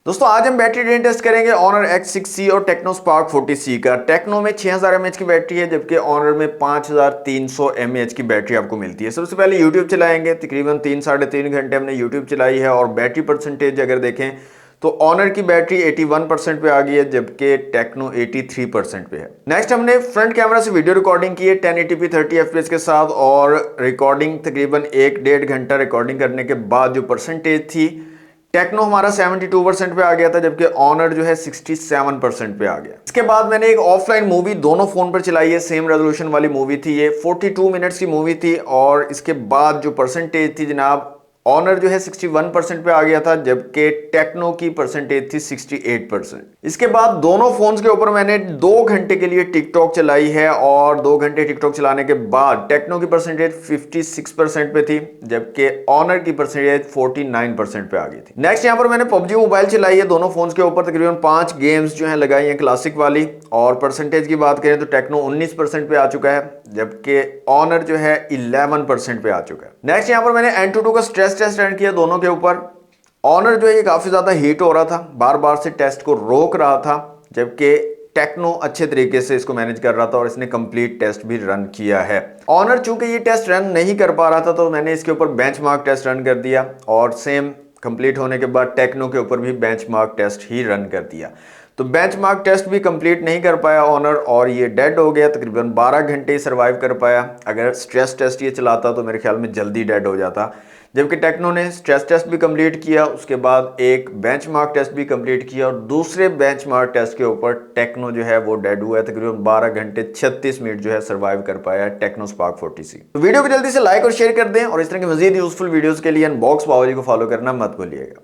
दोस्तों आज हम बैटरी ड्रेन टेस्ट करेंगे ऑनर X6C और टेक्नो स्पार्क 40C का। टेक्नो में 6000 mAh की बैटरी है जबकि ऑनर में 5300 mAh की बैटरी आपको मिलती है। सबसे पहले यूट्यूब चलाएंगे, तकरीबन 3-3.5 घंटे हमने यूट्यूब चलाई है और बैटरी परसेंटेज अगर देखें तो ऑनर की बैटरी 81% पे आ गई है जबकि टेक्नो 83% पे है। नेक्स्ट हमने फ्रंट कैमरा से वीडियो रिकॉर्डिंग की है 1080p 30 fps के साथ और रिकॉर्डिंग तकरीबन 1-1.5 घंटा रिकॉर्डिंग करने के बाद जो परसेंटेज थी टेक्नो हमारा 72% पे आ गया था जबकि ऑनर जो है 67% पे आ गया। इसके बाद मैंने एक ऑफलाइन मूवी दोनों फोन पर चलाई है, सेम रेजोल्यूशन वाली मूवी थी ये, 42 मिनट्स की मूवी थी और इसके बाद जो परसेंटेज थी जनाब ऑनर जो है 61% पे आ गया था जबकि टेक्नो की परसेंटेज थी 68%। इसके बाद दोनों फोन्स के ऊपर मैंने 2 घंटे के लिए टिकटॉक चलाई है और 2 घंटे टिकटॉक चलाने के बाद टेक्नो की परसेंटेज 56% पे थी जबकि ऑनर की परसेंटेज 49% पे आ गई थी। नेक्स्ट यहाँ पर मैंने पबजी मोबाइल चलाई है दोनों फोन्स के ऊपर, तकरीबन 5 गेम्स जो है लगाई हैं क्लासिक वाली और परसेंटेज की बात करें तो टेक्नो 19% पे आ चुका है जबकि ऑनर जो है 11% पे आ चुका है। नेक्स्ट यहाँ पर मैंने Antutu का स्ट्रेस टेस्ट रन किया दोनों के ऊपर। ऑनर जो है ये काफी ज्यादा हीट हो रहा था, बार बार से टेस्ट को रोक रहा था जबकि टेक्नो अच्छे तरीके से इसको मैनेज कर रहा था और इसने कंप्लीट टेस्ट भी रन किया है। ऑनर चूंकि ये टेस्ट रन नहीं कर पा रहा था तो मैंने इसके ऊपर बेंचमार्क टेस्ट रन कर दिया और सेम कंप्लीट होने के बाद टेक्नो के ऊपर भी बेंचमार्क टेस्ट ही रन कर दिया। तो बेंचमार्क टेस्ट भी कंप्लीट नहीं कर पाया ऑनर और ये डेड हो गया, तकरीबन 12 घंटे सर्वाइव कर पाया। अगर स्ट्रेस टेस्ट ये चलाता तो मेरे ख्याल में जल्दी डेड हो जाता। जबकि टेक्नो ने स्ट्रेस टेस्ट भी कंप्लीट किया, उसके बाद एक बेंचमार्क टेस्ट भी कंप्लीट किया और दूसरे बेंचमार्क टेस्ट के ऊपर टेक्नो जो है वो डेड हुआ है, तकरीबन 12 घंटे 36 मिनट जो है सर्वाइव कर पाया है टेक्नो स्पार्क 40C। तो वीडियो को जल्दी से लाइक और शेयर कर दें और इस तरह के मजीद यूजफुल वीडियोस के लिए अनबॉक्स बावली को फॉलो करना मत भूलिएगा।